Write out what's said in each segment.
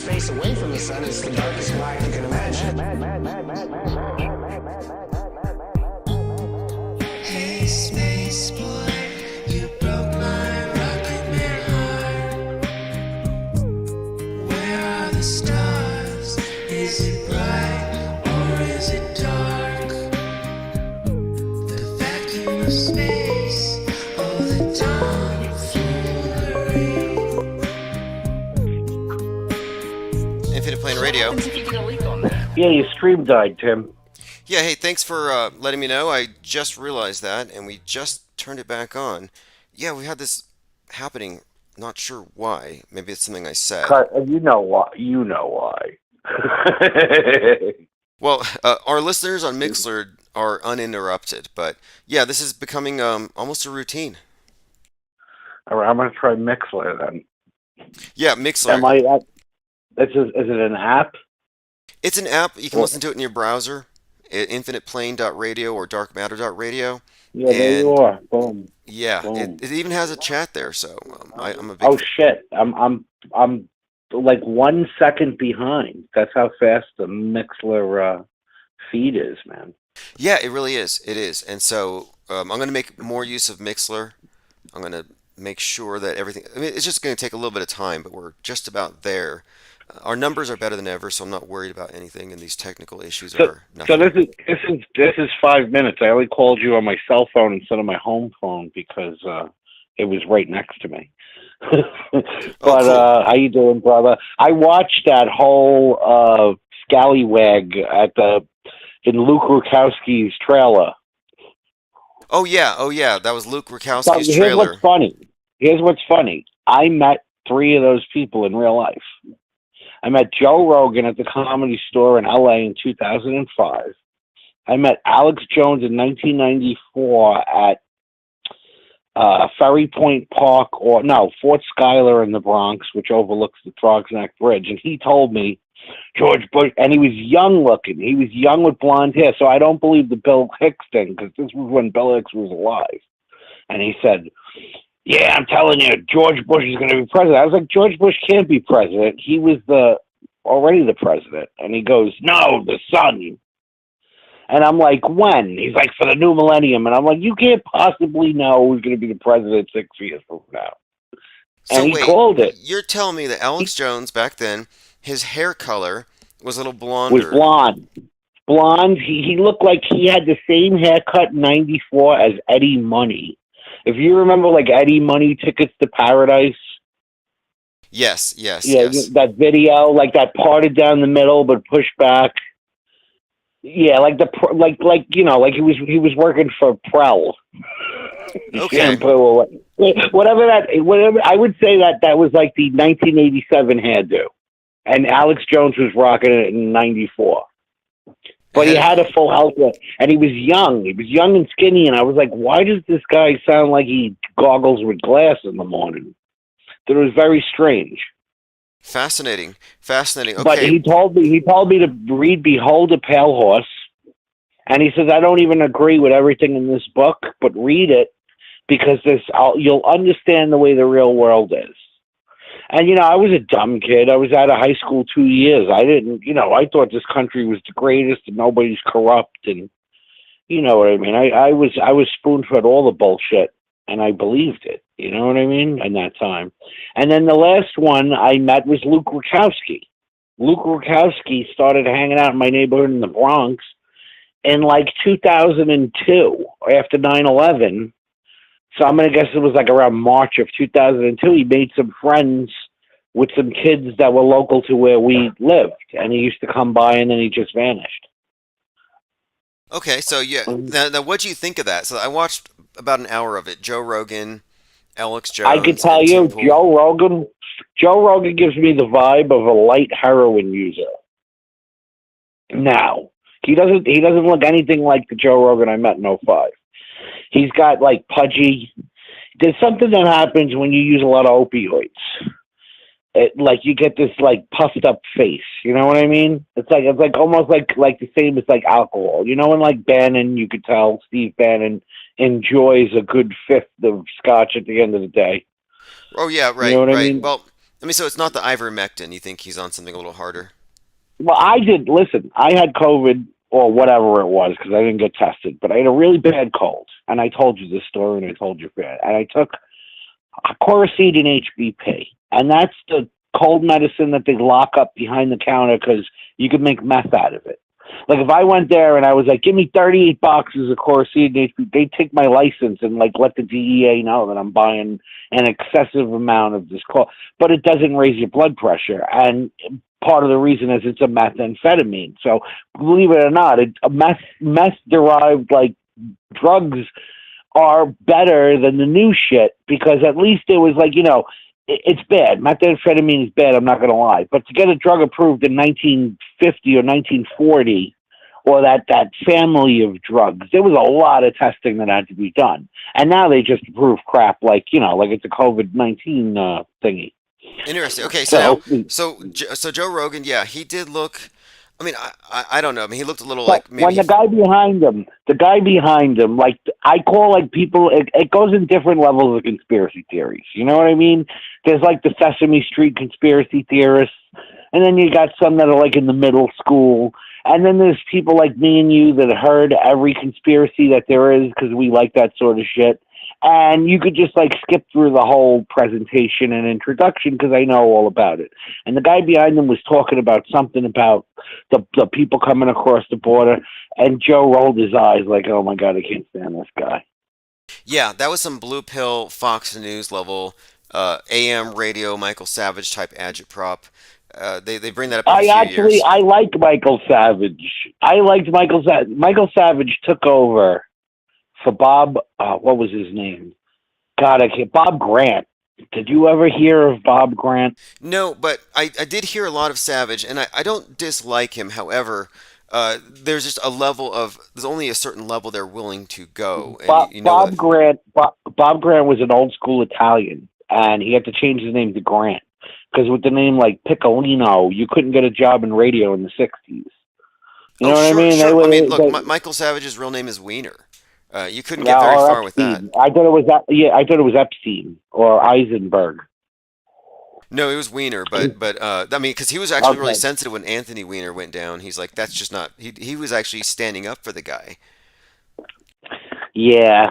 space away from the sun is the darkest galactic you can imagine. Hey, space boy, you broke my rocket man heart. Where are the stars? Is it bright or is it dark? The vacuum of space, oh, the tomfoolery. Infinite Plane Radio. Yeah, your stream died, Tim. Yeah, hey, thanks for letting me know. I just realized that, and we just turned it back on. Yeah, we had this happening. Not sure why. Maybe it's something I said. You know why. You know why. Well, our listeners on Mixlr are uninterrupted, but yeah, this is becoming almost a routine. All right, I'm going to try Mixler then. Yeah, Mixlr. Is it an app? It's an app. You can listen to it in your browser, at infiniteplane.radio or darkmatter.radio. Yeah, there you are. Boom. Yeah, Boom. It even has a chat there, so I'm a big. Oh shit! I'm like 1 second behind. That's how fast the Mixler feed is, man. Yeah, it really is. It is, and so I'm going to make more use of Mixlr. I'm going to make sure that everything. I mean, it's just going to take a little bit of time, but we're just about there. Our numbers are better than ever, so I'm not worried about anything, and these technical issues are nothing. So this is 5 minutes. I only called you on my cell phone instead of my home phone because it was right next to me. But cool. How you doing, brother? I watched that whole scallywag in Luke Rukowski's trailer. Oh yeah, that was Luke So Rukowski's here's trailer. Here's what's funny. I met 3 of those people in real life. I met Joe Rogan at the Comedy Store in LA in 2005. I met Alex Jones in 1994 at Ferry Point Park, Fort Schuyler in the Bronx, which overlooks the Frog's Neck Bridge. And he told me George Bush, and he was young looking. He was young with blonde hair. So I don't believe the Bill Hicks thing, because this was when Bill Hicks was alive. And he said, yeah, I'm telling you, George Bush is going to be president. I was like, George Bush can't be president. He was already the president. And he goes, no, the son. And I'm like, when? He's like, for the new millennium. And I'm like, you can't possibly know who's going to be the president 6 years from now. So and he wait, called it. You're telling me that Alex Jones back then, his hair color was a little blonder. Was blonde. Blonde. He looked like he had the same haircut in 94 as Eddie Money. If you remember, like, Eddie Money Tickets to Paradise. Yes. That video, like that parted down the middle but pushed back. Yeah, like he was working for Prel. Okay. Whatever. I would say that was like the 1987 hairdo, and Alex Jones was rocking it in '94. But he had a full outfit, and he was young. He was young and skinny, and I was like, why does this guy sound like he goggles with glass in the morning? That was very strange. Fascinating. Okay. But he told me to read Behold a Pale Horse, and he says, I don't even agree with everything in this book, but read it, because you'll understand the way the real world is. And, I was a dumb kid. I was out of high school 2 years. I thought this country was the greatest and nobody's corrupt. And you know what I mean? I was spoon-fed all the bullshit, and I believed it. You know what I mean? In that time. And then the last one I met was Luke Rukowski. Luke Rukowski started hanging out in my neighborhood in the Bronx in like 2002 after 9/11. So I'm going to guess it was like around March of 2002. He made some friends with some kids that were local to where we lived. And he used to come by, and then he just vanished. Okay, so yeah. Now what do you think of that? So I watched about an hour of it. Joe Rogan, Alex Jones. I could tell you, Joe Rogan gives me the vibe of a light heroin user. Now, he doesn't look anything like the Joe Rogan I met in '05. He's got like pudgy. There's something that happens when you use a lot of opioids. Like you get this like puffed up face. You know what I mean? It's like almost like the same as like alcohol. You know, and like Bannon, you could tell Steve Bannon enjoys a good fifth of scotch at the end of the day. Oh yeah, right, you know what right. I mean? Well, I mean, so it's not the ivermectin. You think he's on something a little harder? Well, I did. Listen, I had COVID or whatever it was because I didn't get tested, but I had a really bad cold, and I told you this story, and I told you bad, and I took Chloroquine and HBP, and that's the cold medicine that they lock up behind the counter because you could make meth out of it. Like if I went there and I was like, "Give me 38 boxes of Chloroquine and HBP," they'd take my license and like let the DEA know that I'm buying an excessive amount of this cold, but it doesn't raise your blood pressure, and part of the reason is it's a methamphetamine. So believe it or not, meth derived like drugs are better than the new shit because at least it was like, it's bad. Methamphetamine is bad, I'm not going to lie. But to get a drug approved in 1950 or 1940, or that family of drugs, there was a lot of testing that had to be done. And now they just approve crap like, like it's a COVID-19 thingy. Interesting. Okay, so So, so Joe Rogan, yeah, he did look. I mean, I don't know. I mean, he looked a little but like when maybe. the guy behind him, like I call like people, it goes in different levels of conspiracy theories. You know what I mean? There's like the Sesame Street conspiracy theorists, and then you got some that are like in the middle school, and then there's people like me and you that heard every conspiracy that there is because we like that sort of shit. And you could just like skip through the whole presentation and introduction because I know all about it. And the guy behind them was talking about something about the people coming across the border, and Joe rolled his eyes like, "Oh my god, I can't stand this guy." Yeah, that was some blue pill Fox News level, AM radio Michael Savage type agitprop. They bring that up every few years. I like Michael Savage. I liked Michael Savage. Michael Savage took over for Bob. What was his name? God, I can't. Bob Grant. Did you ever hear of Bob Grant? No, but I did hear a lot of Savage, and I don't dislike him. However, there's just a level of there's only a certain level they're willing to go, and you know Bob Grant. Bob Grant was an old school Italian, and he had to change his name to Grant because with the name like Piccolino, you couldn't get a job in radio in the '60s. You Oh, know what I sure, mean? sure. I mean, look, Michael Savage's real name is Wiener. You couldn't get Yeah, very or far with that. Epstein. I thought it was that. Yeah, I thought it was Epstein or Eisenberg. No, it was Wiener, but I mean, because he was actually really Okay. sensitive when Anthony Weiner went down. He's like, that's just not. He was actually standing up for the guy. Yeah.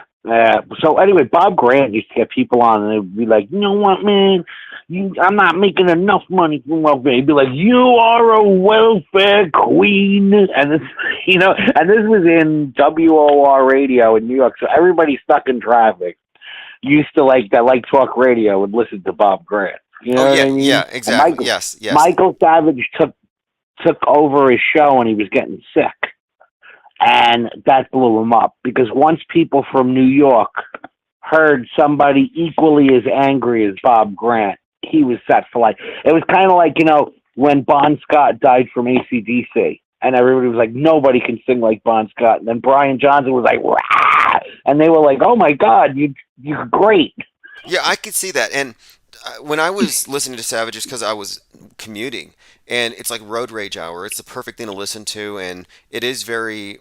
So anyway, Bob Grant used to get people on, and they'd be like, "You know what, man? I'm not making enough money from welfare." He'd be like, "You are a welfare queen," and this, and this was in WOR radio in New York. So everybody stuck in traffic used to like talk radio and listen to Bob Grant. You know Oh what yeah, I mean? yeah, And exactly. Yes, yes. Michael Savage took over his show, and he was getting sick. And that blew him up because once people from New York heard somebody equally as angry as Bob Grant, he was set for life. It was kind of like, when Bon Scott died from AC/DC, and everybody was like, nobody can sing like Bon Scott. And then Brian Johnson was like, "Rah!" And they were like, "Oh my God, you're great." Yeah, I could see that. And when I was listening to Savage, it's because I was commuting, and it's like road rage hour. It's the perfect thing to listen to, and it is very.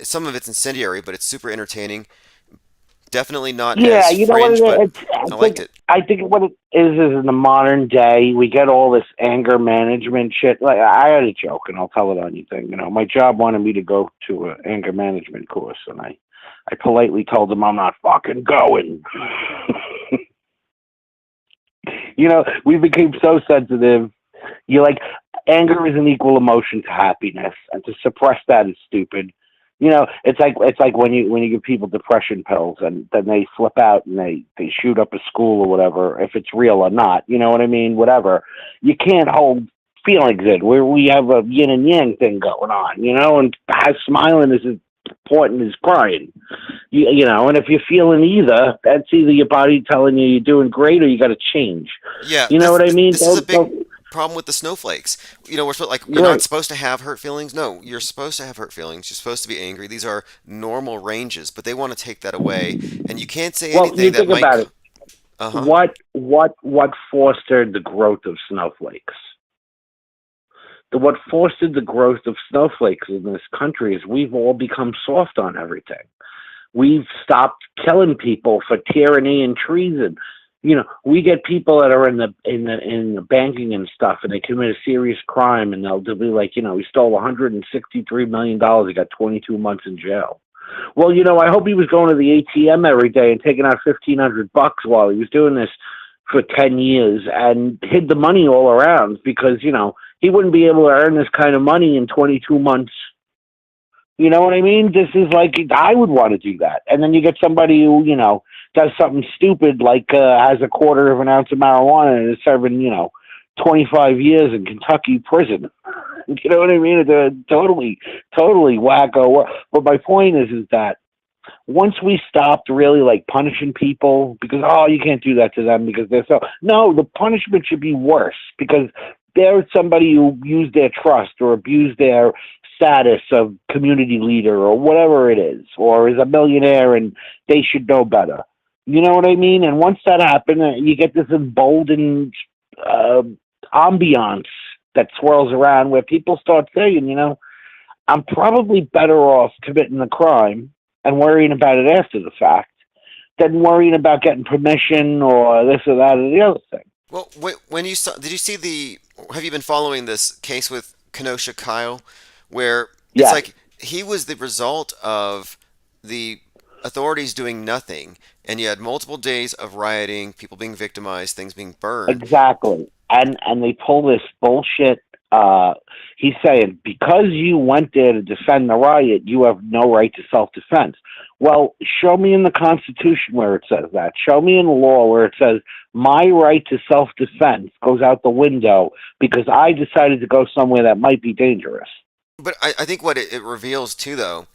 Some of it's incendiary, but it's super entertaining. Definitely not Yeah, as you know what fringe, it but is? I liked it. I think what it is in the modern day, we get all this anger management shit. Like I had a joke, and I'll tell it on you thing. My job wanted me to go to an anger management course, and I politely told them I'm not fucking going. We became so sensitive. You like anger is an equal emotion to happiness, and to suppress that is stupid. It's like when you give people depression pills and then they flip out and they shoot up a school or whatever, if it's real or not. You know what I mean? Whatever. You can't hold feelings in. We have a yin and yang thing going on, and smiling is as important as crying. And if you're feeling either, that's either your body telling you you're doing great or you got to change. Yeah, You know what I mean? this is a big problem with the snowflakes. You're Right. not supposed to have hurt feelings. No, you're supposed to have hurt feelings. You're supposed to be angry. These are normal ranges, but they want to take that away, and you can't say Well, you anything that think might. about it. Uh huh. What fostered the growth of snowflakes? What fostered the growth of snowflakes in this country is we've all become soft on everything. We've stopped killing people for tyranny and treason. We get people that are in the banking and stuff, and they commit a serious crime, and they'll be like, he stole $163 million. He got 22 months in jail. Well, I hope he was going to the ATM every day and taking out $1,500 while he was doing this for 10 years and hid the money all around because, he wouldn't be able to earn this kind of money in 22 months. You know what I mean? This is like, I would want to do that. And then you get somebody who, does something stupid like has a quarter of an ounce of marijuana and is serving, 25 years in Kentucky prison. You know what I mean? It's a totally wacko. But my point is that once we stopped really like punishing people because, you can't do that to them because they're so, no, the punishment should be worse because they're somebody who used their trust or abused their status of community leader or whatever it is, or is a millionaire and they should know better. You know what I mean? And once that happened, you get this emboldened ambiance that swirls around where people start saying, I'm probably better off committing the crime and worrying about it after the fact than worrying about getting permission or this or that or the other thing. Well, did you see have you been following this case with Kenosha Kyle, where it's like he was the result of the authorities doing nothing, and you had multiple days of rioting, people being victimized, things being burned. Exactly. And they pull this bullshit. He's saying, because you went there to defend the riot, you have no right to self-defense. Well, show me in the Constitution where it says that. Show me in the law where it says my right to self-defense goes out the window because I decided to go somewhere that might be dangerous. But I think what it reveals too, though,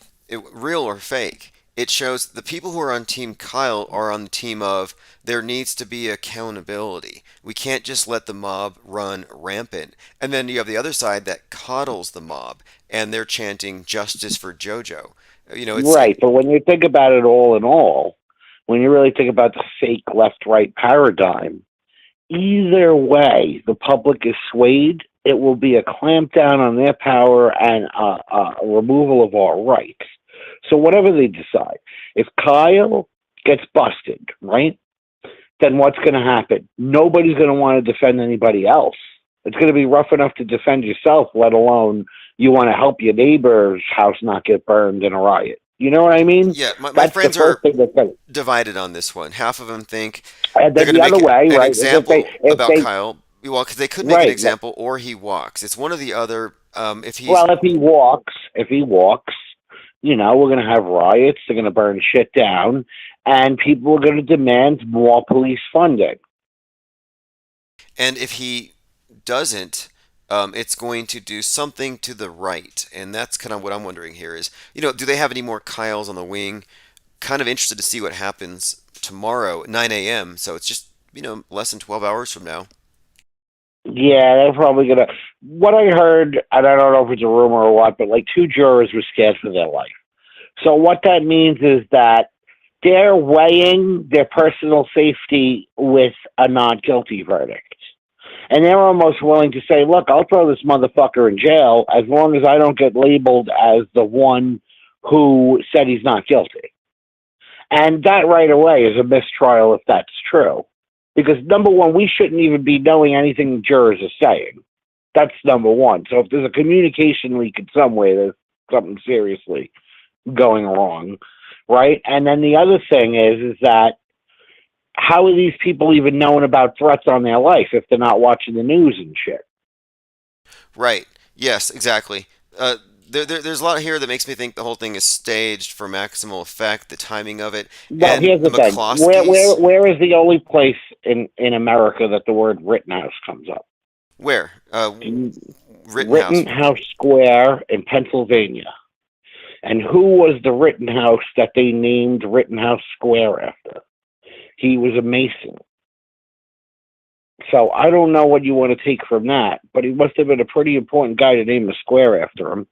real or fake, it shows the people who are on Team Kyle are on the team of there needs to be accountability. We can't just let the mob run rampant. And then you have the other side that coddles the mob, and they're chanting justice for JoJo. It's right. But when you think about it all in all, when you really think about the fake left-right paradigm, either way, the public is swayed. It will be a clampdown on their power and a removal of our rights. So whatever they decide, if Kyle gets busted, right, then what's going to happen? Nobody's going to want to defend anybody else. It's going to be rough enough to defend yourself, let alone you want to help your neighbor's house not get burned in a riot. You know what I mean? Yeah, my friends are divided on this one. Half of them think they're going to make an example about Kyle. Well, because they could make an example, or he walks. It's one or the other. If he walks, we're going to have riots. They're going to burn shit down, and people are going to demand more police funding. And if he doesn't, it's going to do something to the right, and that's kind of what I'm wondering here is, do they have any more Kyles on the wing? Kind of interested to see what happens tomorrow at 9 a.m., so it's just, less than 12 hours from now. Yeah, they're probably going to... What I heard, and I don't know if it's a rumor or what, but like 2 jurors were scared for their life. So what that means is that they're weighing their personal safety with a not guilty verdict. And they're almost willing to say, look, I'll throw this motherfucker in jail as long as I don't get labeled as the one who said he's not guilty. And that right away is a mistrial if that's true. Because, number one, we shouldn't even be knowing anything jurors are saying. That's number one. So if there's a communication leak in some way, there's something seriously going wrong, right? And then the other thing is that how are these people even knowing about threats on their life if they're not watching the news and shit? Right. Yes, exactly. There's a lot here that makes me think the whole thing is staged for maximal effect, the timing of it. Well, here's the thing. Where is the only place in America that the word Rittenhouse comes up? Where? Rittenhouse Square in Pennsylvania. And who was the Rittenhouse that they named Rittenhouse Square after? He was a Mason. So I don't know what you want to take from that, but he must have been a pretty important guy to name a square after him.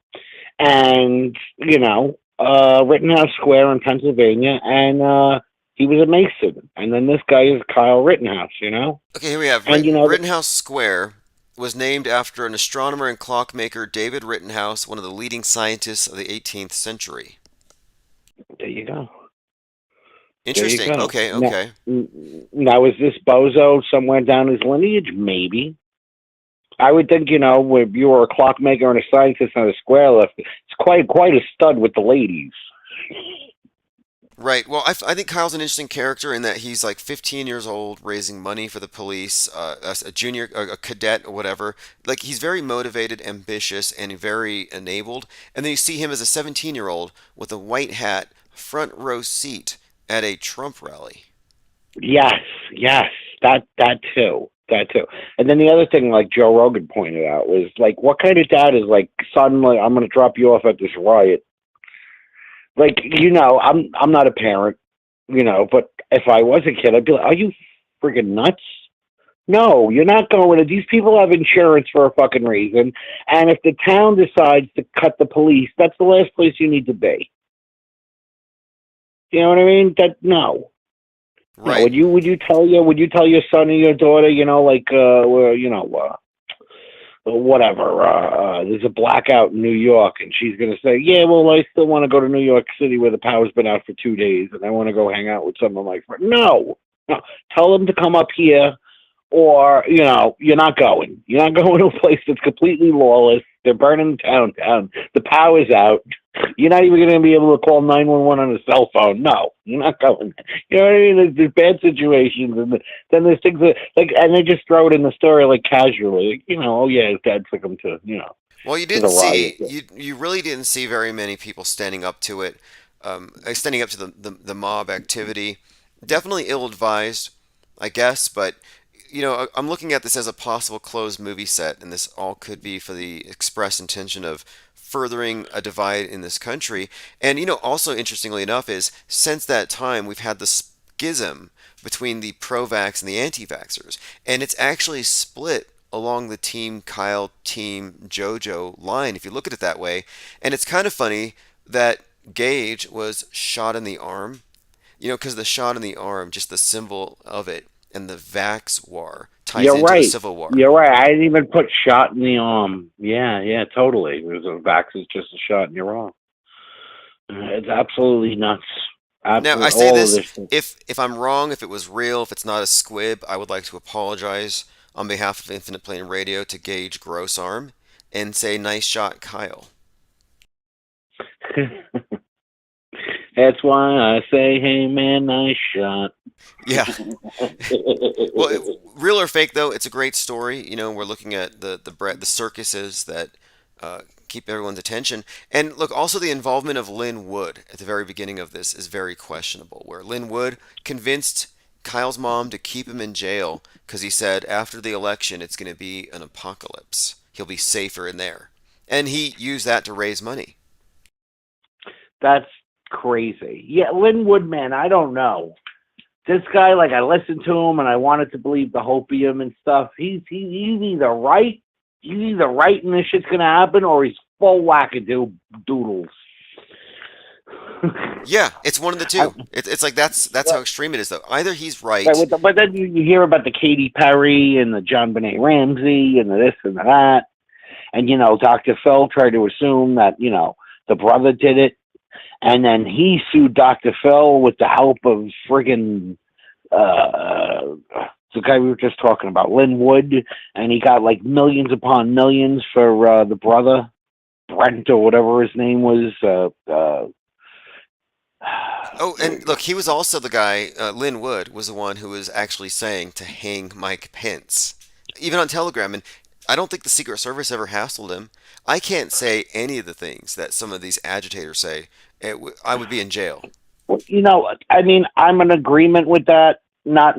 And, Rittenhouse Square in Pennsylvania, and he was a Mason. And then this guy is Kyle Rittenhouse, Okay, here we have Rittenhouse Square was named after an astronomer and clockmaker, David Rittenhouse, one of the leading scientists of the 18th century. There you go. There you Interesting. go. Okay, Now, okay. now is this bozo somewhere down his lineage? Maybe. I would think, if you were a clockmaker and a scientist and a square lift, it's quite a stud with the ladies. Right. Well, I think Kyle's an interesting character in that he's like 15 years old, raising money for the police, as a junior, a cadet, or whatever. Like he's very motivated, ambitious, and very enabled. And then you see him as a 17-year-old with a white hat, front row seat at a Trump rally. Yes, yes, that too, that too. And then the other thing, like Joe Rogan pointed out, was like, what kind of dad is like, suddenly I'm going to drop you off at this riot? Like, I'm not a parent, but if I was a kid, I'd be like, are you freaking nuts? No, you're not going to. These people have insurance for a fucking reason, and if the town decides to cut the police, that's the last place you need to be. You know what I mean? No. Yeah, Right. would you tell your son or your daughter, whatever, there's a blackout in New York, and she's gonna say, yeah, well, I still want to go to New York City where the power's been out for 2 days, and I want to go hang out with some of my friends. No, no, tell them to come up here, or you're not going. You're not going to a place that's completely lawless. They're burning the town down. The power's out. You're not even going to be able to call 911 on a cell phone. No, you're not going. You know what I mean? There's bad situations, and then there's things that and they just throw it in the story like casually. Like, oh yeah, his dad took him to Well, you to the didn't riot. see you really didn't see very many people standing up to it, standing up to the mob activity. Definitely ill-advised, I guess, but I'm looking at this as a possible closed movie set, and this all could be for the express intention of furthering a divide in this country. And also interestingly enough, is since that time we've had the schism between the pro-vax and the anti-vaxxers, and it's actually split along the Team Kyle, Team JoJo line, if you look at it that way. And it's kind of funny that Gage was shot in the arm, because the shot in the arm, just the symbol of it, and the Vax war ties You're into the right. Civil War. You're right. I didn't even put shot in the arm. Yeah, totally. Because a vax is just a shot in your arm. It's absolutely nuts. Now, I Absolutely, say all of this, this. if I'm wrong, if it was real, if it's not a squib, I would like to apologize on behalf of Infinite Plane Radio to Gage Grossarm and say, nice shot, Kyle. That's why I say, hey man, nice shot. Yeah. Well, real or fake though, it's a great story. We're looking at the circuses that keep everyone's attention. And look, also the involvement of Lynn Wood at the very beginning of this is very questionable. Where Lynn Wood convinced Kyle's mom to keep him in jail because he said after the election it's going to be an apocalypse. He'll be safer in there, and he used that to raise money. That's crazy. Yeah, Lynn Woodman, I don't know. This guy, like, I listened to him and I wanted to believe the hopium and stuff. He's either right, and this shit's gonna happen, or he's full wackadoo doodles. Yeah, it's one of the two. It's like that's how extreme it is, though. Either he's right. But then you hear about the Katy Perry and the John Benet Ramsey and the this and the that, and Dr. Phil tried to assume that the brother did it. And then he sued Dr. Phil with the help of friggin' the guy we were just talking about, Lynn Wood, and he got like millions upon millions for the brother, Brent or whatever his name was. Oh, and look, he was also the guy, Lynn Wood was the one who was actually saying to hang Mike Pence, even on Telegram. And I don't think the Secret Service ever hassled him. I can't say any of the things that some of these agitators say. I would be in jail. I mean, I'm in agreement with that. Not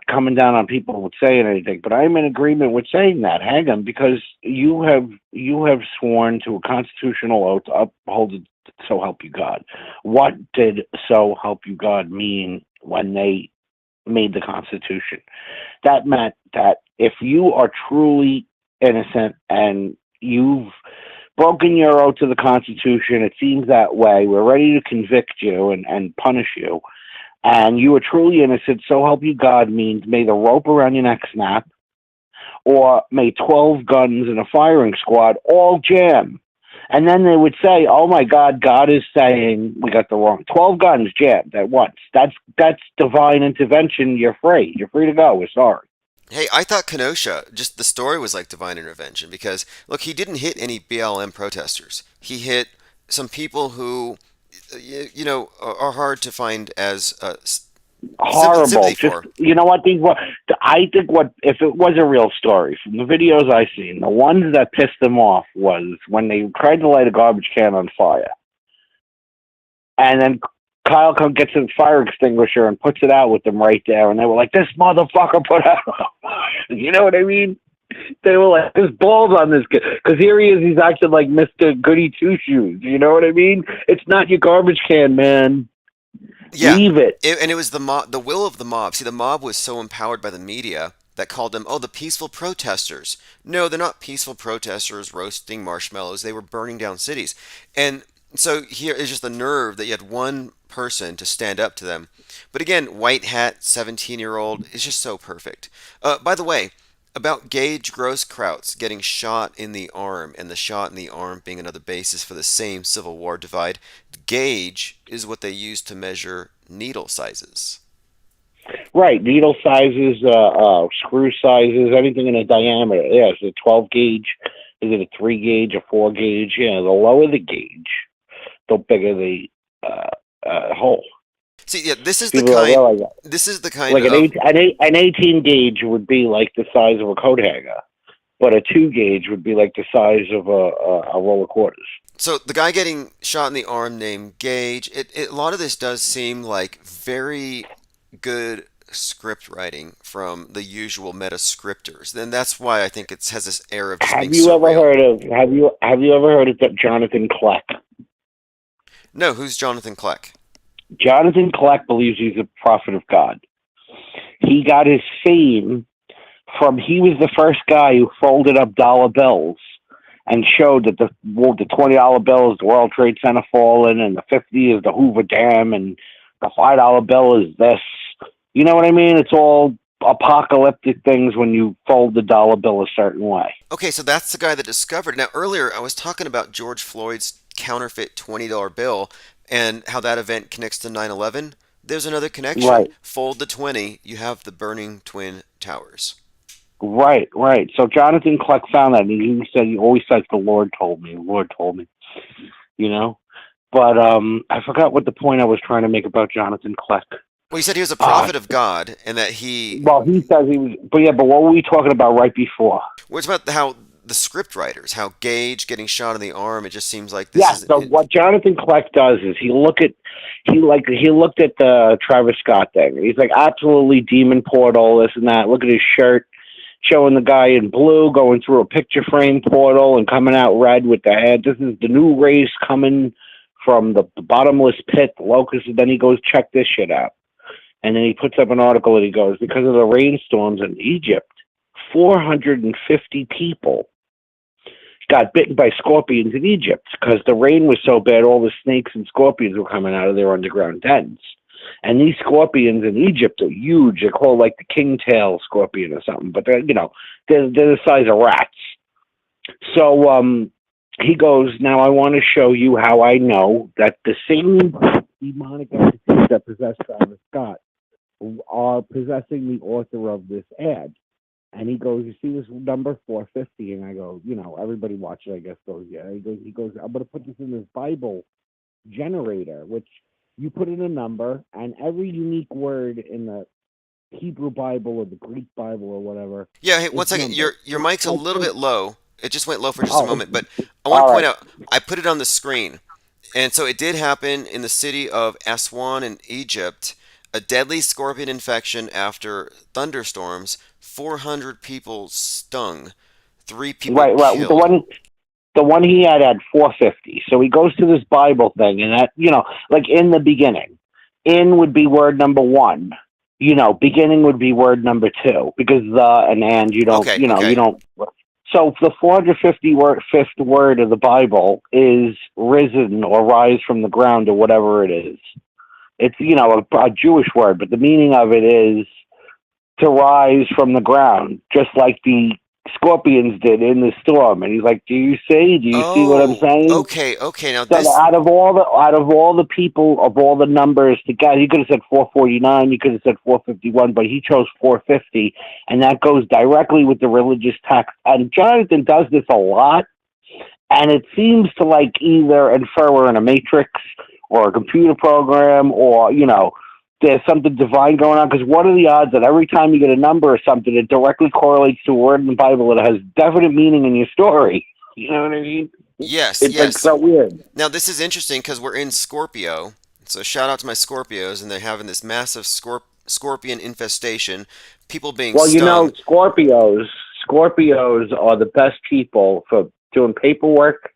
coming down on people with saying anything, but I'm in agreement with saying that. Hang on, because you have sworn to a constitutional oath to uphold it, so help you God. What did so help you God mean when they made the Constitution? That meant that if you are truly innocent and you've broken your oath to the Constitution, it seems that way, we're ready to convict you and punish you, and you are truly innocent, so help you God means may the rope around your neck snap, or may 12 guns in a firing squad all jam, And then they would say, "Oh my God, God is saying we got the wrong 12 guns jammed at once." That's divine intervention. You're free. You're free to go. We're sorry. Hey, I thought Kenosha, just the story was like divine intervention because, look, he didn't hit any BLM protesters. He hit some people who, are hard to find as Horrible. sympathy Just for. you know what? I think what if it was a real story from the videos I seen, the ones that pissed them off was when they tried to light a garbage can on fire, and then Kyle gets his fire extinguisher and puts it out with them right there, and they were like, "This motherfucker put out a fire." You know what I mean? They were like, "There's balls on this kid," because here he is. He's acting like Mr. Goody Two Shoes. You know what I mean? It's not your garbage can, man. Yeah, Leave it. and it was the will of the mob. See, the mob was so empowered by the media that called them, oh, the peaceful protesters. No, they're not peaceful protesters roasting marshmallows. They were burning down cities. And so here is just the nerve that you had one person to stand up to them. But again, white hat, 17-year-old is just so perfect. By the way, about Gage Grosskreutz getting shot in the arm and the shot in the arm being another basis for the same Civil War divide, gauge is what they use to measure needle sizes. Right, needle sizes, screw sizes, anything in a diameter. Yeah, is it a 12 gauge? Is it a 3 gauge, a 4 gauge? Yeah, the lower the gauge, the bigger the hole. See, yeah, this is People don't realize that. this is the kind Like of an 18 gauge would be like the size of a coat hanger, but a 2 gauge would be like the size of a roll of quarters. so the guy getting shot in the arm named Gage. A lot of this does seem like very good script writing from the usual meta scripters. Then that's why I think it has this air of just being surreal. Have you ever heard of Jonathan Kleck? No, who's Jonathan Kleck? Jonathan Kleck believes he's a prophet of God. He got his fame from he was the first guy who folded up dollar bills and showed that the $20 bill is the World Trade Center falling, and the 50 is the Hoover Dam, and the $5 bill is this. You know what I mean? It's all apocalyptic things when you fold the dollar bill a certain way. Okay, so that's the guy that discovered it. Now, earlier I was talking about George Floyd's counterfeit $20 bill and how that event connects to 9/11. There's another connection. Right. Fold the 20, you have the burning Twin Towers. Right. So Jonathan Kleck found that, and he said he always says, "The Lord told me. The Lord told me." You know, but I forgot what the point I was trying to make about Jonathan Kleck. Well, he said he was a prophet of God and that he. Well, he says he was, but what were we talking about right before? Well, it's about how the script writers, how Gage getting shot in the arm. It just seems like this Yeah. So what Jonathan Kleck does is he looked at the Travis Scott thing. He's like, absolutely demon portal, this and that. Look at his shirt, showing the guy in blue going through a picture frame portal and coming out red with the head. This is the new race coming from the bottomless pit, the locust. And then he goes, check this shit out. And then he puts up an article and he goes, because of the rainstorms in Egypt, 450 people got bitten by scorpions in Egypt because the rain was so bad, all the snakes and scorpions were coming out of their underground dens. And these scorpions in Egypt are huge. They're called like the king-tail scorpion or something, but they're the size of rats. So he goes, now I want to show you how I know that the same demonic entities that possess Travis Scott are possessing the author of this ad. And he goes, you see this number 450? And I go, everybody watching, I guess, goes, yeah. He goes, I'm going to put this in this Bible generator, which you put in a number, and every unique word in the Hebrew Bible or the Greek Bible or whatever. Yeah, hey, one second. Your mic's a little bit low. It just went low for just a moment. But I want to point out, I put it on the screen. And so it did happen in the city of Aswan in Egypt. A deadly scorpion infection after thunderstorms. 400 people stung. 3 people killed. The one he had 450. So he goes to this Bible thing, and that, like in the beginning, in would be word number 1. Beginning would be word number 2, because the and you don't, okay. You don't. So the 455th word of the Bible is risen or rise from the ground or whatever it is. It's, a Jewish word, but the meaning of it is to rise from the ground, just like the Scorpions did in the storm, and he's like, "Do you see? Do you see what I'm Oh, saying?" okay. Now So this, out of all the people of all the numbers together, he could have said 449, he could have said 451, but he chose 450, and that goes directly with the religious text. And Jonathan does this a lot, and it seems to like either infer we're in a matrix or a computer program, or there's something divine going on. Because what are the odds that every time you get a number or something, it directly correlates to a word in the Bible that has definite meaning in your story? You know what I mean? yes, It's like yes. so weird. Now this is interesting because we're in Scorpio. So shout out to my Scorpios, and they're having this massive scorpion infestation. People being Well, stung. Scorpios are the best people for doing paperwork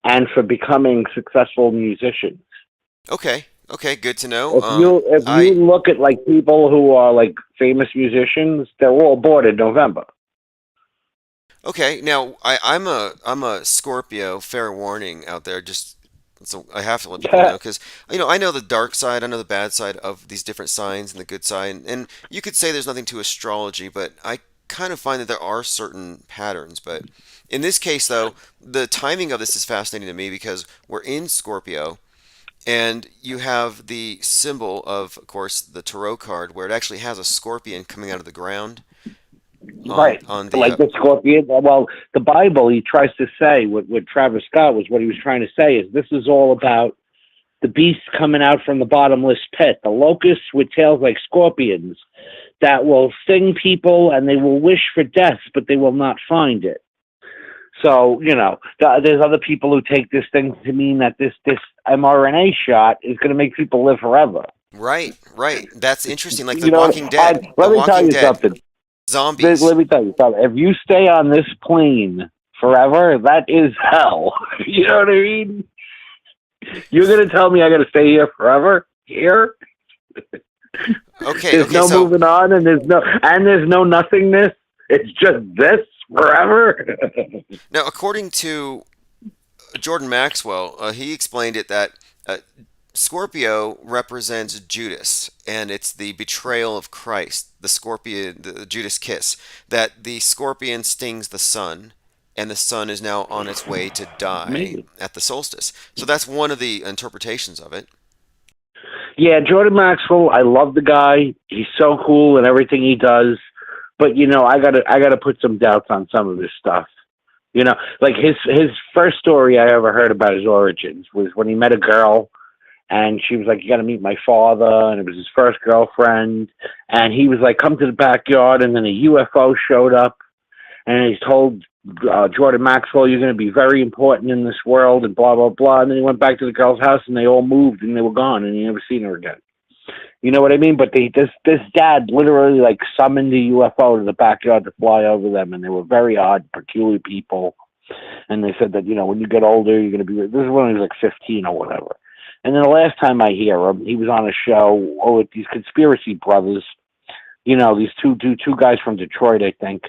and for becoming successful musicians. Okay, good to know. If you I look at like people who are like famous musicians, they're all born in November. Okay, now I'm a Scorpio. Fair warning out there. Just so I have to let people know because I know the dark side, I know the bad side of these different signs and the good side. And you could say there's nothing to astrology, but I kind of find that there are certain patterns. But in this case, though, the timing of this is fascinating to me because we're in Scorpio, and you have the symbol of course, the tarot card where it actually has a scorpion coming out of the ground on Right. on the Like the scorpion. Well, the Bible, he tries to say, what Travis Scott was, what he was trying to say is this is all about the beast coming out from the bottomless pit, the locusts with tails like scorpions that will sting people and they will wish for death, but they will not find it. So, there's other people who take this thing to mean that this mRNA shot is going to make people live forever. Right. That's interesting. Like The You know, Walking Dead. The let me tell Walking you Dead. something. Zombies. Let me tell you something. If you stay on this plane forever, that is hell. You know what I mean? You're going to tell me I got to stay here forever? Here? Okay, There's no so moving on, and there's no nothingness. It's just this forever. now according to Jordan Maxwell, he explained it that Scorpio represents Judas, and it's the betrayal of Christ, the scorpion, the Judas kiss, that the scorpion stings the sun, and the sun is now on its way to die Maybe. at the solstice. So that's one of the interpretations of it. Yeah, Jordan Maxwell, I love the guy. He's so cool in everything he does. But I gotta put some doubts on some of his stuff. Like his first story I ever heard about his origins was when he met a girl, and she was like, "You got to meet my father," and it was his first girlfriend, and he was like, "Come to the backyard," and then a UFO showed up, and he told Jordan Maxwell, "You're going to be very important in this world," and blah blah blah, and then he went back to the girl's house, and they all moved, and they were gone, and he never seen her again. You know what I mean? But this dad literally like summoned a UFO to the backyard to fly over them, and they were very odd, peculiar people. And they said that when you get older, you're going to be. This is when he was like 15 or whatever. And then the last time I hear him, he was on a show with these conspiracy brothers. These two guys from Detroit, I think,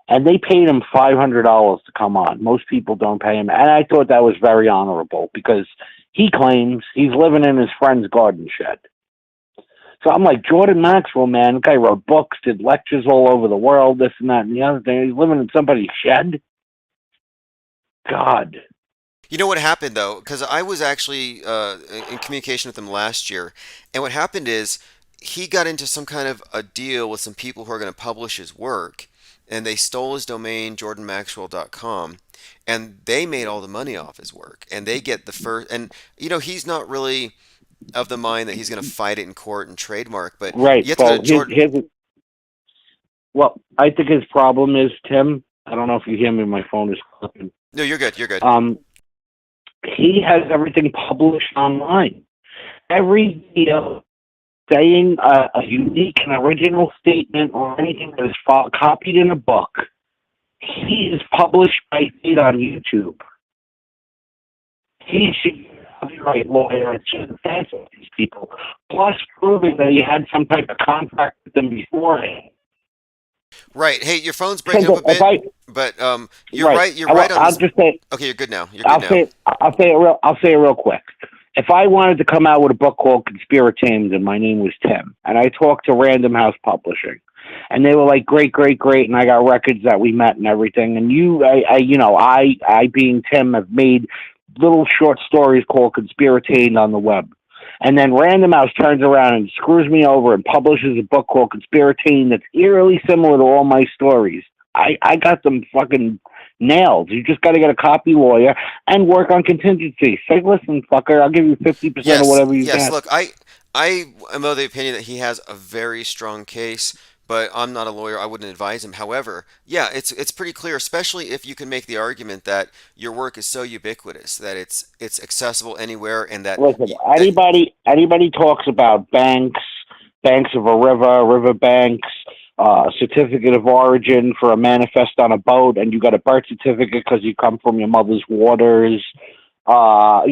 and they paid him $500 to come on. Most people don't pay him, and I thought that was very honorable because he claims he's living in his friend's garden shed. So I'm like, Jordan Maxwell, man, the guy wrote books, did lectures all over the world, this and that and the other thing. He's living in somebody's shed. God. You know what happened though? Because I was actually in communication with him last year, and what happened is he got into some kind of a deal with some people who are going to publish his work, and they stole his domain, jordanmaxwell.com, and they made all the money off his work, and they get the first. And he's not really of the mind that he's going to fight it in court and trademark, but Right. you have to go to Jordan. Well, I think his problem is, Tim, I don't know if you hear me, my phone is clipping. No, you're good. You're good. He has everything published online. Every video saying a unique and original statement or anything that is copied in a book, he is published by feed on YouTube. He should be a copyright lawyer and should dance with these people, plus proving that he had some type of contract with them beforehand. Right. Hey, your phone's breaking up a bit, but you're right. You're right on this. Okay, you're good now. I'll say it real quick. If I wanted to come out with a book called Conspiratames and my name was Tim, and I talked to Random House Publishing, And they were like, great, great, great. And I got records that we met and everything. And I being Tim, have made little short stories called Conspiratain on the web. And then Random House turns around and screws me over and publishes a book called Conspiratain that's eerily similar to all my stories. I got them fucking nailed. You just got to get a copy lawyer and work on contingency. Say, listen, fucker, I'll give you 50% of Yes, whatever you yes. get. Look, I am of the opinion that he has a very strong case, but I'm not a lawyer. I wouldn't advise him. However, yeah, it's pretty clear, especially if you can make the argument that your work is so ubiquitous that it's accessible anywhere, and that Listen, that anybody talks about banks, banks of a river, river banks, certificate of origin for a manifest on a boat, and you got a birth certificate because you come from your mother's waters. What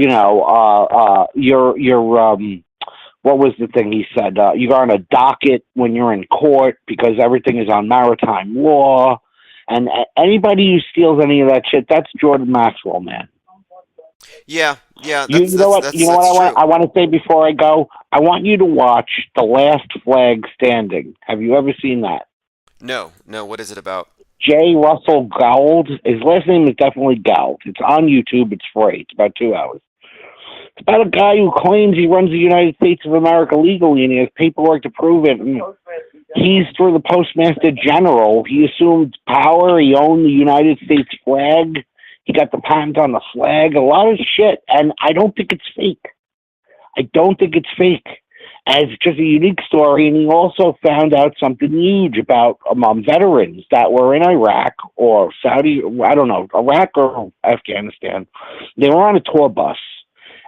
was the thing he said? You're on a docket when you're in court because everything is on maritime law. And anybody who steals any of that shit, that's Jordan Maxwell, man. yeah, yeah. You know what? You know what That's true. I want to say before I go. I want you to watch The Last Flag Standing. Have you ever seen that? No, no. What is it about? J. Russell Gould. His last name is definitely Gould. It's on YouTube. It's free. It's about 2 hours. It's about a guy who claims he runs the United States of America legally and he has paperwork to prove it. And he's through the Postmaster General. He assumed power. He owned the United States flag. He got the patent on the flag. A lot of shit. And I don't think it's fake. I don't think it's fake. And it's just a unique story. And he also found out something huge about veterans that were in Iraq or Saudi, I don't know, Iraq or Afghanistan. They were on a tour bus.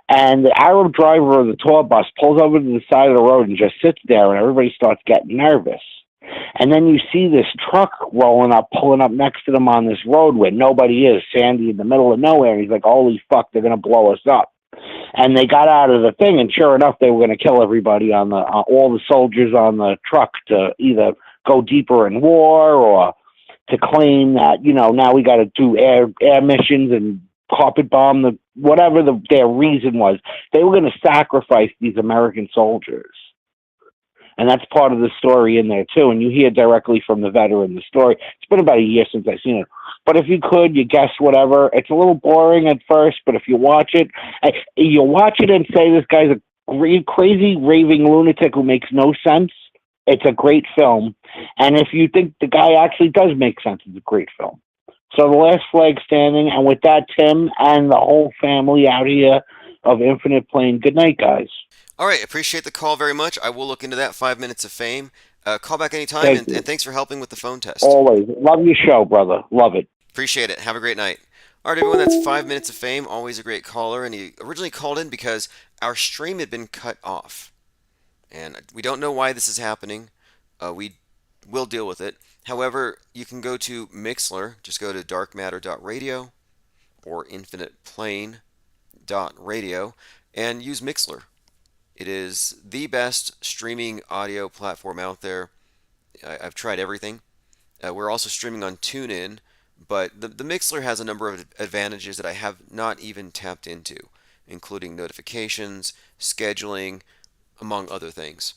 And the Arab driver of the tour bus pulls over to the side of the road and just sits there, and everybody starts getting nervous. And then you see this truck rolling up, pulling up next to them on this road where nobody is, sandy in the middle of nowhere. And he's like, holy fuck, they're going to blow us up. And they got out of the thing, and sure enough, they were going to kill everybody on the all the soldiers on the truck to either go deeper in war or to claim that, now we got to do air missions and carpet bomb their reason was. They were going to sacrifice these American soldiers. And that's part of the story in there too. And you hear directly from the veteran the story. It's been about a year since I've seen it. But if you could, you guess whatever. It's a little boring at first, but if you watch it and say this guy's a crazy raving lunatic who makes no sense, it's a great film. And if you think the guy actually does make sense, it's a great film. So The Last Flag Standing. And with that, Tim and the whole family out here of Infinite Plane, good night, guys. All right, appreciate the call very much. I will look into that 5 minutes of fame. Call back anytime, Thank and, you. and thanks for helping with the phone test. Always. Love your show, brother. Love it. Appreciate it. Have a great night. All right, everyone, that's 5 minutes of fame. Always a great caller, and he originally called in because our stream had been cut off, and we don't know why this is happening. We will deal with it. However, you can go to Mixler. Just go to darkmatter.radio or infiniteplane.radio and use Mixler. It is the best streaming audio platform out there. I've tried everything. We're also streaming on TuneIn, but the Mixler has a number of advantages that I have not even tapped into, including notifications, scheduling, among other things.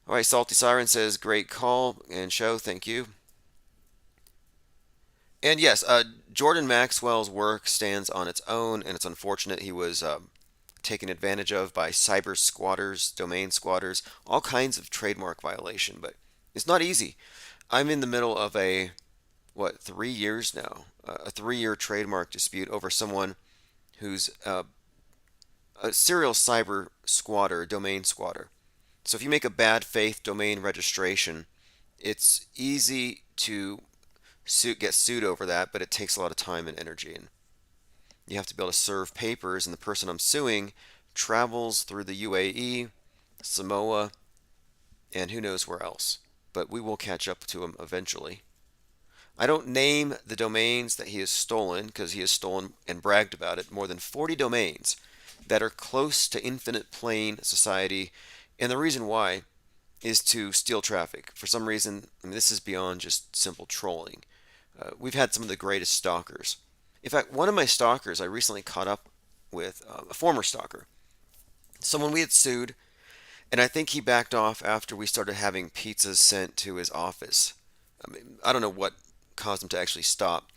All right, Salty Siren says, great call and show, thank you. And yes, Jordan Maxwell's work stands on its own, and it's unfortunate he was taken advantage of by cyber squatters, domain squatters, all kinds of trademark violation, but it's not easy. I'm in the middle of 3 years now, a 3 year trademark dispute over someone who's a serial cyber squatter, domain squatter. So if you make a bad faith domain registration, it's easy to get sued over that, but it takes a lot of time and energy, and you have to be able to serve papers, and the person I'm suing travels through the UAE, Samoa, and who knows where else. But we will catch up to him eventually. I don't name the domains that he has stolen because he has stolen and bragged about it. More than 40 domains that are close to Infinite Plane Society, and the reason why is to steal traffic. For some reason, this is beyond just simple trolling. We've had some of the greatest stalkers. In fact, one of my stalkers I recently caught up with, a former stalker, someone we had sued, And I think he backed off after we started having pizzas sent to his office. I mean, I don't know what caused him to actually stop.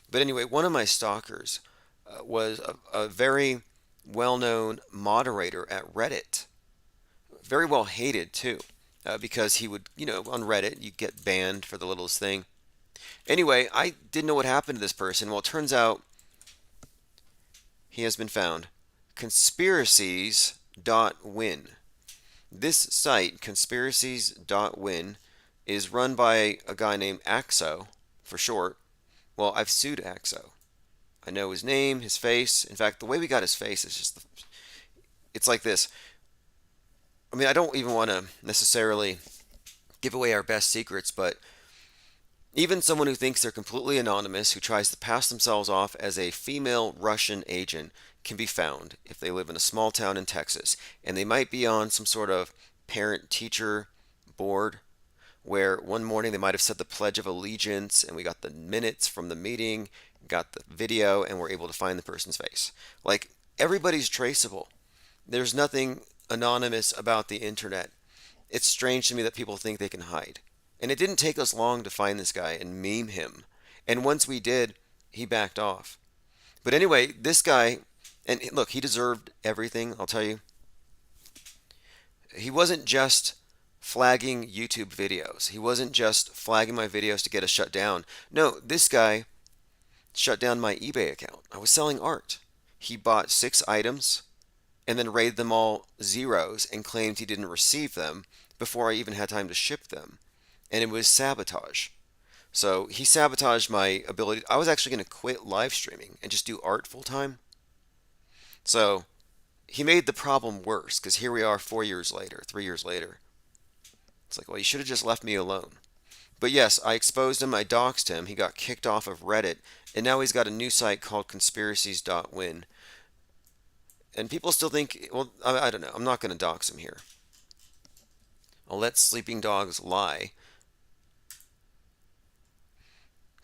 But anyway, one of my stalkers was a very well known moderator at Reddit. Very well hated, too, because he would, on Reddit, you get banned for the littlest thing. Anyway, I didn't know what happened to this person. Well, it turns out he has been found. Conspiracies.win. This site, conspiracies.win, is run by a guy named Axo, for short. Well, I've sued Axo. I know his name, his face. In fact, the way we got his face is just, it's like this. I mean, I don't even want to necessarily give away our best secrets, but even someone who thinks they're completely anonymous, who tries to pass themselves off as a female Russian agent, can be found if they live in a small town in Texas. And they might be on some sort of parent teacher board where one morning they might have said the Pledge of Allegiance and we got the minutes from the meeting, got the video, and we're able to find the person's face. Like, everybody's traceable. There's nothing anonymous about the internet. It's strange to me that people think they can hide. And it didn't take us long to find this guy and meme him. And once we did, he backed off. But anyway, this guy, and look, he deserved everything, I'll tell you. He wasn't just flagging YouTube videos. He wasn't just flagging my videos to get us shut down. No, this guy shut down my eBay account. I was selling art. He bought 6 items and then rated them all zeros and claimed he didn't receive them before I even had time to ship them. And it was sabotage. So he sabotaged my ability. I was actually going to quit live streaming and just do art full time. So he made the problem worse because here we are 4 years later, 3 years later. It's like, well, you should have just left me alone. But yes, I exposed him, I doxed him, he got kicked off of Reddit, and now he's got a new site called conspiracies.win. And people still think, well, I don't know, I'm not going to dox him here. I'll let sleeping dogs lie.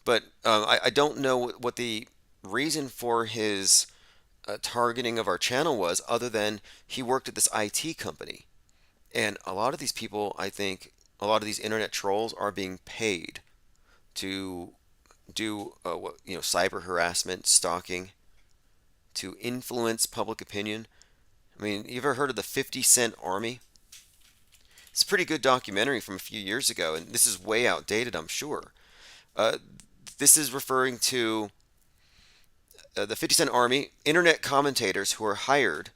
But I don't know what the reason for his targeting of our channel was, other than he worked at this IT company. And a lot of these people, I think, a lot of these internet trolls are being paid to do cyber harassment, stalking, to influence public opinion. I mean, you ever heard of the 50 Cent Army? It's a pretty good documentary from a few years ago, and this is way outdated, I'm sure. This is referring to the 50 Cent Army, internet commentators who are hired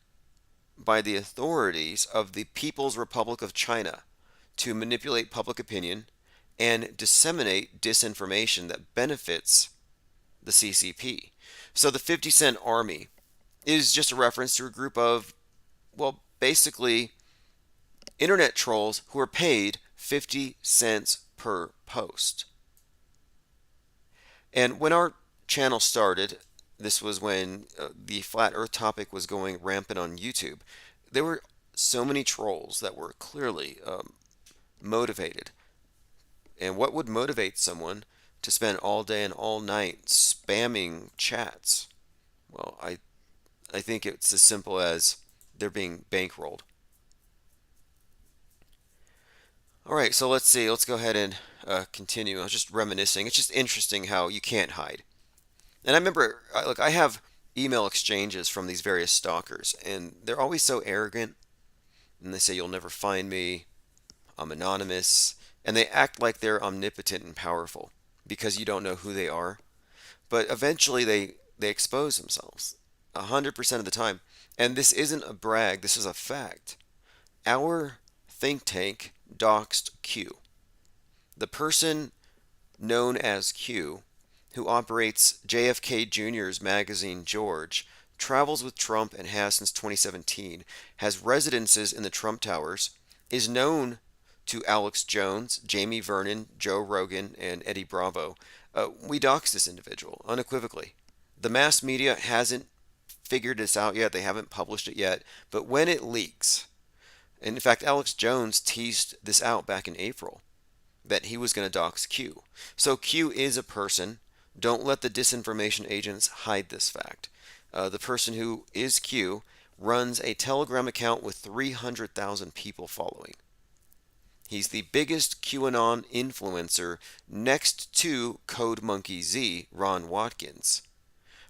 by the authorities of the People's Republic of China to manipulate public opinion and disseminate disinformation that benefits the CCP. So the 50 Cent Army is just a reference to a group of, well, basically internet trolls who are paid 50 cents per post. And when our channel started, this was when the flat earth topic was going rampant on YouTube. There were so many trolls that were clearly motivated. And what would motivate someone to spend all day and all night spamming chats? Well, I think it's as simple as they're being bankrolled. All right, so let's see. Let's go ahead and continue. I was just reminiscing. It's just interesting how you can't hide. And I remember, look, I have email exchanges from these various stalkers, and they're always so arrogant. And they say, you'll never find me. I'm anonymous. And they act like they're omnipotent and powerful because you don't know who they are. But eventually they expose themselves 100% of the time. And this isn't a brag. This is a fact. Our think tank doxed Q. The person known as Q, who operates JFK Jr.'s magazine George, travels with Trump and has since 2017, has residences in the Trump Towers, is known to Alex Jones, Jamie Vernon, Joe Rogan, and Eddie Bravo. We doxed this individual unequivocally. The mass media hasn't figured this out yet. They haven't published it yet. But when it leaks, and in fact, Alex Jones teased this out back in April, that he was going to dox Q. So Q is a person. Don't let the disinformation agents hide this fact. The person who is Q runs a Telegram account with 300,000 people following. He's the biggest QAnon influencer next to Code Monkey Z, Ron Watkins.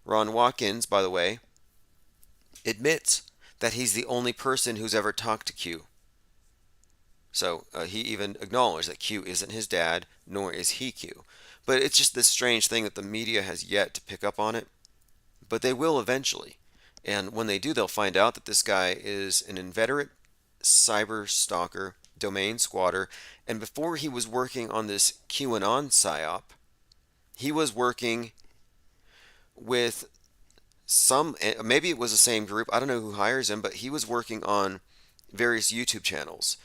Ron Watkins, by the way, admits that he's the only person who's ever talked to Q. So he even acknowledged that Q isn't his dad, nor is he Q. But it's just this strange thing that the media has yet to pick up on it. But they will eventually. And when they do, they'll find out that this guy is an inveterate cyber stalker, domain squatter, and before he was working on this QAnon psyop, he was working with some, maybe it was the same group, I don't know who hires him, but he was working on various YouTube channels,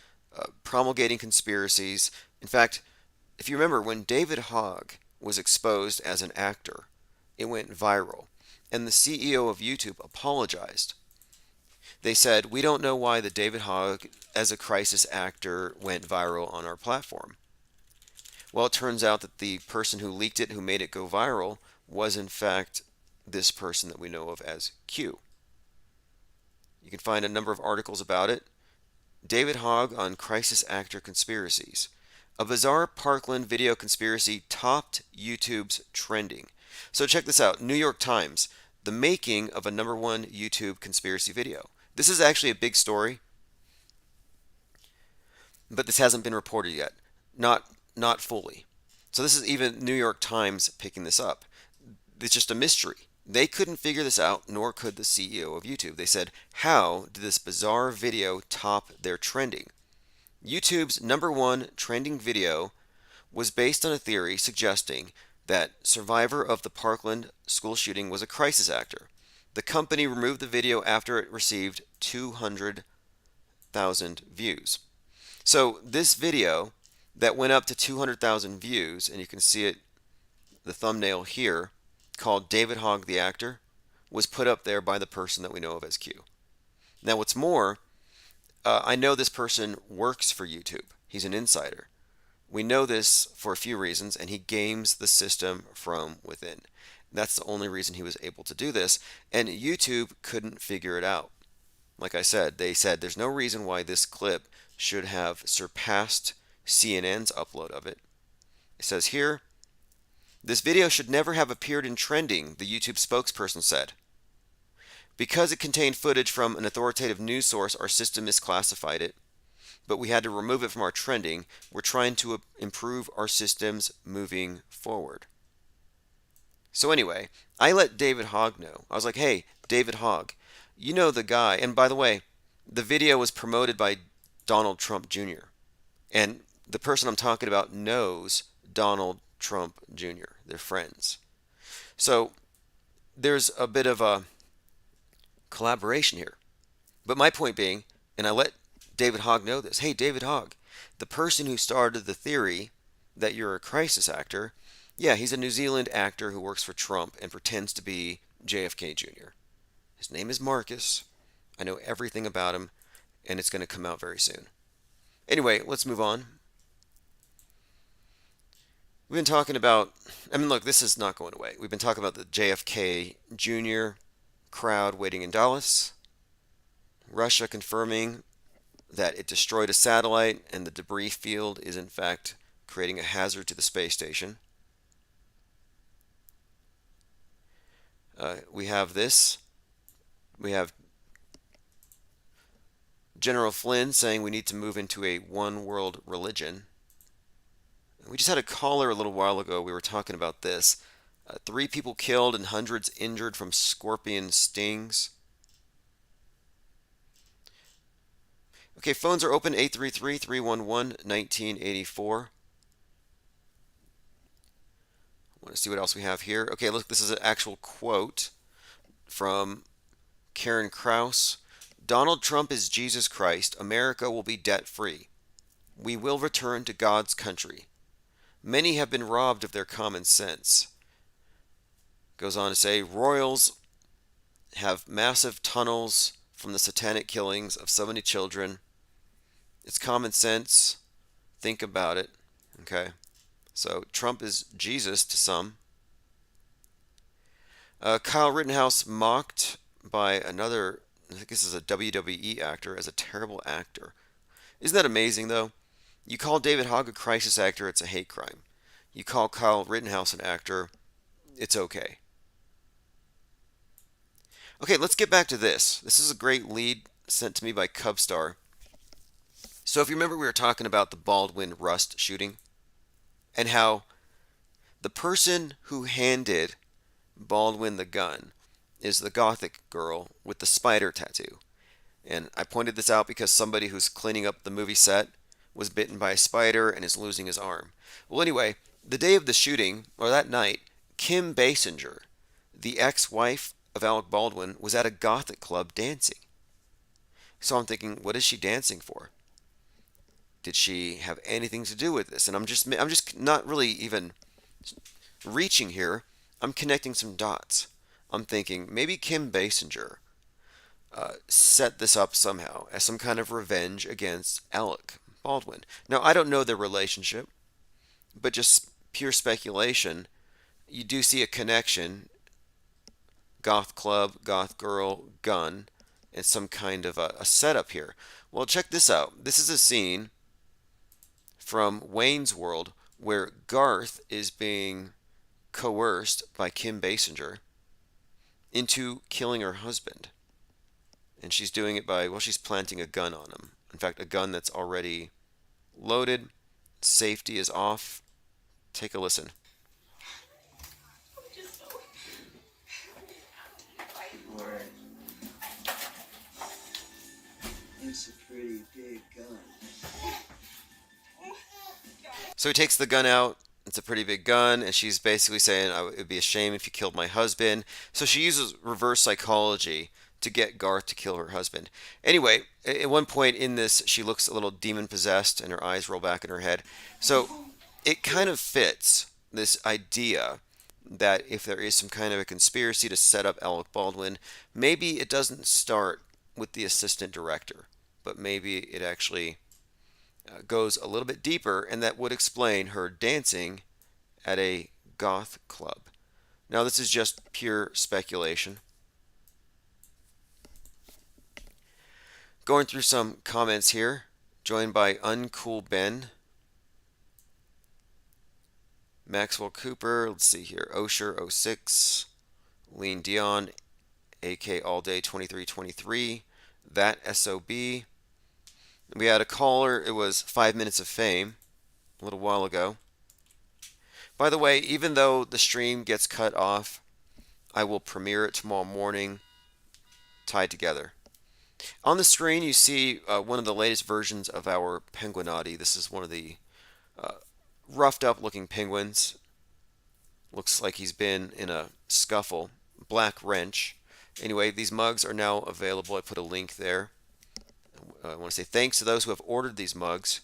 promulgating conspiracies. In fact, if you remember, when David Hogg was exposed as an actor, it went viral, and the CEO of YouTube apologized. They said, "We don't know why the David Hogg as a crisis actor went viral on our platform." Well, it turns out that the person who leaked it, who made it go viral, was in fact this person that we know of as Q. You can find a number of articles about it. David Hogg on crisis actor conspiracies. A bizarre Parkland video conspiracy topped YouTube's trending. So check this out. New York Times, the making of a #1 YouTube conspiracy video. This is actually a big story, but this hasn't been reported yet. Not fully. So this is even New York Times picking this up. It's just a mystery. They couldn't figure this out, nor could the CEO of YouTube. They said, how did this bizarre video top their trending? YouTube's #1 trending video was based on a theory suggesting that survivor of the Parkland school shooting was a crisis actor. The company removed the video after it received 200,000 views. So this video that went up to 200,000 views, and you can see it, the thumbnail here, called David Hogg the Actor, was put up there by the person that we know of as Q. Now what's more, I know this person works for YouTube. He's an insider. We know this for a few reasons, and he games the system from within. That's the only reason he was able to do this, and YouTube couldn't figure it out. Like I said, they said there's no reason why this clip should have surpassed CNN's upload of it. It says here, this video should never have appeared in trending, the YouTube spokesperson said. Because it contained footage from an authoritative news source, our system misclassified it, but we had to remove it from our trending. We're trying to improve our systems moving forward. So anyway, I let David Hogg know. I was like, hey, David Hogg, you know the guy. And by the way, the video was promoted by Donald Trump Jr. And the person I'm talking about knows Donald Trump Jr. They're friends. So there's a bit of a collaboration here. But my point being, and I let David Hogg know this. Hey, David Hogg, the person who started the theory that you're a crisis actor, yeah, he's a New Zealand actor who works for Trump and pretends to be JFK Jr. His name is Marcus. I know everything about him, and it's going to come out very soon. Anyway, let's move on. We've been talking about, look, this is not going away. We've been talking about the JFK Jr. crowd waiting in Dallas. Russia confirming that it destroyed a satellite and the debris field is in fact creating a hazard to the space station. We have this. We have General Flynn saying we need to move into a one world religion. We just had a caller a little while ago. We were talking about this. 3 people killed and hundreds injured from scorpion stings. Okay, phones are open, 833-311-1984. I want to see what else we have here. Okay, look, this is an actual quote from Karen Krause. Donald Trump is Jesus Christ. America will be debt-free. We will return to God's country. Many have been robbed of their common sense. Goes on to say, royals have massive tunnels from the satanic killings of so many children. It's common sense. Think about it. Okay. So Trump is Jesus to some. Kyle Rittenhouse mocked by another I think this is a WWE actor, as a terrible actor. Isn't that amazing, though? You call David Hogg a crisis actor, it's a hate crime. You call Kyle Rittenhouse an actor, it's okay. Okay, let's get back to this. This is a great lead sent to me by Cubstar. So if you remember, we were talking about the Baldwin Rust shooting and how the person who handed Baldwin the gun is the gothic girl with the spider tattoo. And I pointed this out because somebody who's cleaning up the movie set was bitten by a spider and is losing his arm. Well, anyway, the day of the shooting, or that night, Kim Basinger, the ex-wife of Alec Baldwin, was at a gothic club dancing. So I'm thinking, what is she dancing for? Did she have anything to do with this? And I'm just not really even reaching here. I'm connecting some dots. I'm thinking maybe Kim Basinger set this up somehow as some kind of revenge against Alec Baldwin. Now, I don't know their relationship, but just pure speculation, you do see a connection: goth club, goth girl, gun, and some kind of a setup here. Well, check this out. This is a scene from Wayne's World where Garth is being coerced by Kim Basinger into killing her husband. And she's doing it by, well, she's planting a gun on him. In fact, a gun that's already loaded. Safety is off. Take a listen. It's a pretty big gun. So he takes the gun out. It's a pretty big gun, and she's basically saying, it would be a shame if you killed my husband. So she uses reverse psychology to get Garth to kill her husband. Anyway, at one point in this, she looks a little demon-possessed, and her eyes roll back in her head. So it kind of fits this idea that if there is some kind of a conspiracy to set up Alec Baldwin, maybe it doesn't start with the assistant director, but maybe it actually goes a little bit deeper, and that would explain her dancing at a goth club. Now, this is just pure speculation. Going through some comments here, joined by Uncool Ben, Maxwell Cooper, let's see here, Osher06, Lean Dion, AK All Day 2323, That SOB. We had a caller, it was 5 Minutes of Fame, a little while ago. By the way, even though the stream gets cut off, I will premiere it tomorrow morning, tied together. On the screen, you see one of the latest versions of our Penguinati. This is one of the roughed up looking penguins. Looks like he's been in a scuffle. Black wrench. Anyway, these mugs are now available. I put a link there. I want to say thanks to those who have ordered these mugs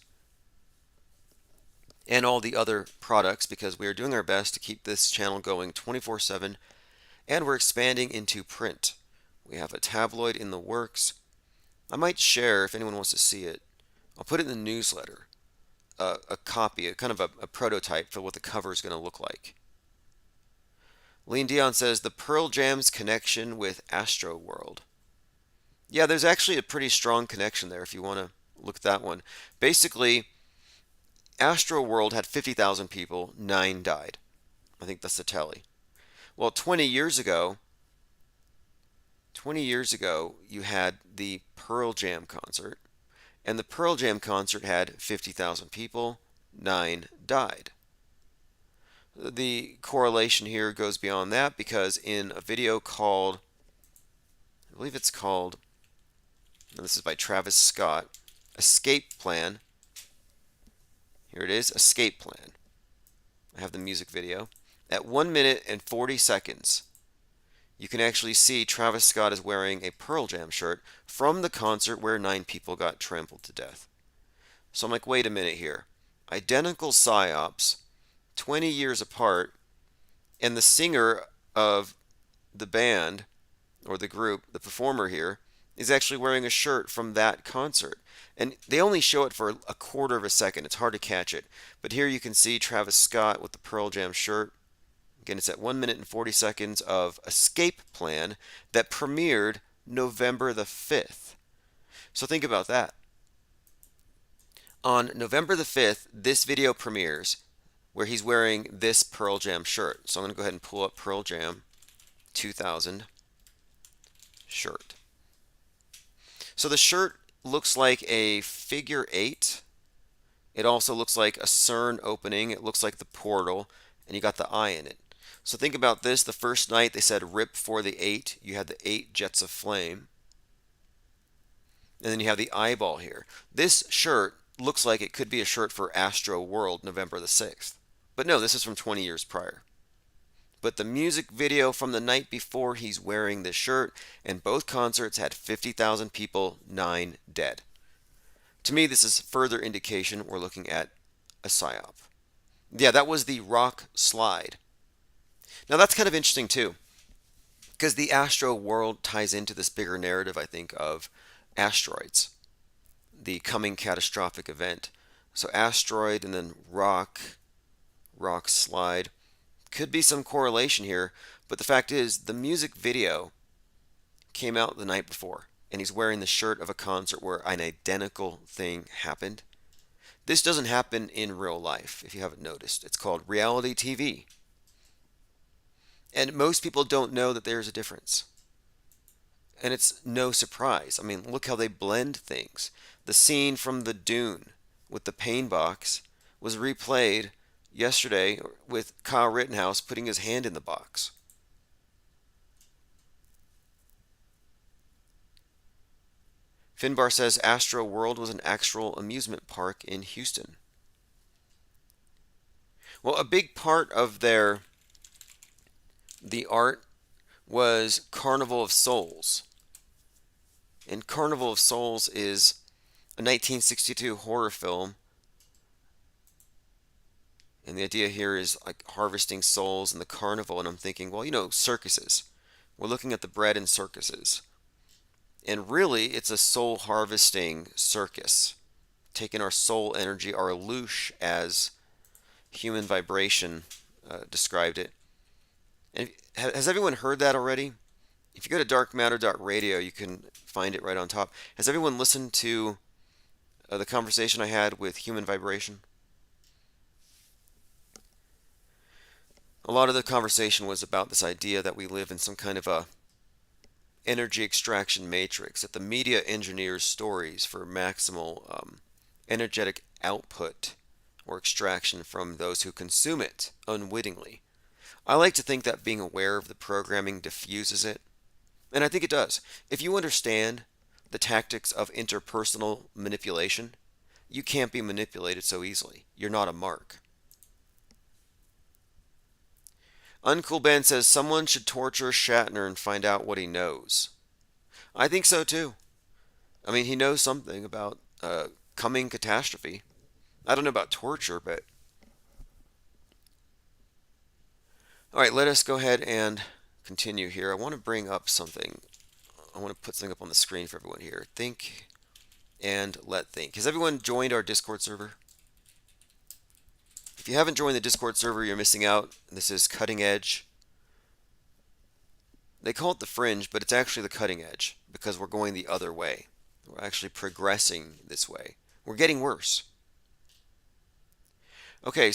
and all the other products, because we are doing our best to keep this channel going 24/7, and we're expanding into print. We have a tabloid in the works. I might share, if anyone wants to see it, I'll put it in the newsletter, a copy, a kind of a prototype for what the cover is going to look like. Lean Dion says, the Pearl Jam's connection with Astro World. Yeah, there's actually a pretty strong connection there if you want to look at that one. Basically, Astro World had 50,000 people, 9 died. I think that's the tally. Well, 20 years ago, you had the Pearl Jam concert, and the Pearl Jam concert had 50,000 people, 9 died. The correlation here goes beyond that, because in a video called, I believe it's called, and this is by Travis Scott, Escape Plan. Here it is, Escape Plan. I have the music video. At 1 minute and 40 seconds, you can actually see Travis Scott is wearing a Pearl Jam shirt from the concert where 9 people got trampled to death. So I'm like, wait a minute here. Identical psyops, 20 years apart, and the singer of the band, or the group, the performer here, is actually wearing a shirt from that concert. And they only show it for a quarter of a second. It's hard to catch it. But here you can see Travis Scott with the Pearl Jam shirt. Again, it's at 1 minute and 40 seconds of Escape Plan that premiered November the 5th. So think about that. On November the 5th, this video premieres where he's wearing this Pearl Jam shirt. So I'm going to go ahead and pull up Pearl Jam 2000 shirt. So the shirt looks like a figure 8. It also looks like a CERN opening. It looks like the portal, and you got the eye in it. So think about this. The first night they said rip for the 8. You had the 8 jets of flame. And then you have the eyeball here. This shirt looks like it could be a shirt for Astro World November the 6th. But no, this is from 20 years prior. But the music video from the night before, he's wearing this shirt, and both concerts had 50,000 people, 9 dead. To me, this is further indication we're looking at a psyop. Yeah, that was the rock slide. Now that's kind of interesting too, because the Astro World ties into this bigger narrative, I think, of asteroids, the coming catastrophic event. So asteroid and then rock slide. Could be some correlation here, but the fact is the music video came out the night before, and he's wearing the shirt of a concert where an identical thing happened. This doesn't happen in real life, if you haven't noticed. It's called reality TV. And most people don't know that there's a difference. And it's no surprise. I mean, look how they blend things. The scene from the Dune with the pain box was replayed yesterday with Kyle Rittenhouse putting his hand in the box. Finbar says Astro World was an actual amusement park in Houston. Well, a big part of the art was Carnival of Souls. And Carnival of Souls is a 1962 horror film. And the idea here is like harvesting souls in the carnival. And I'm thinking, well, circuses. We're looking at the bread in circuses. And really, it's a soul harvesting circus. Taking our soul energy, our loosh, as Human Vibration described it. And has everyone heard that already? If you go to darkmatter.radio, you can find it right on top. Has everyone listened to the conversation I had with Human Vibration? A lot of the conversation was about this idea that we live in some kind of a energy extraction matrix, that the media engineers stories for maximal energetic output or extraction from those who consume it unwittingly. I like to think that being aware of the programming diffuses it, and I think it does. If you understand the tactics of interpersonal manipulation, you can't be manipulated so easily. You're not a mark. Uncool Ben says someone should torture Shatner and find out what he knows. I think so too. I mean, he knows something about coming catastrophe. I don't know about torture, but... Alright, let us go ahead and continue here. I want to bring up something. I want to put something up on the screen for everyone here. Think and let think. Has everyone joined our Discord server? If you haven't joined the Discord server, you're missing out. This is Cutting Edge. They call it the fringe, but it's actually the cutting edge because we're going the other way. We're actually progressing this way. We're getting worse. Okay,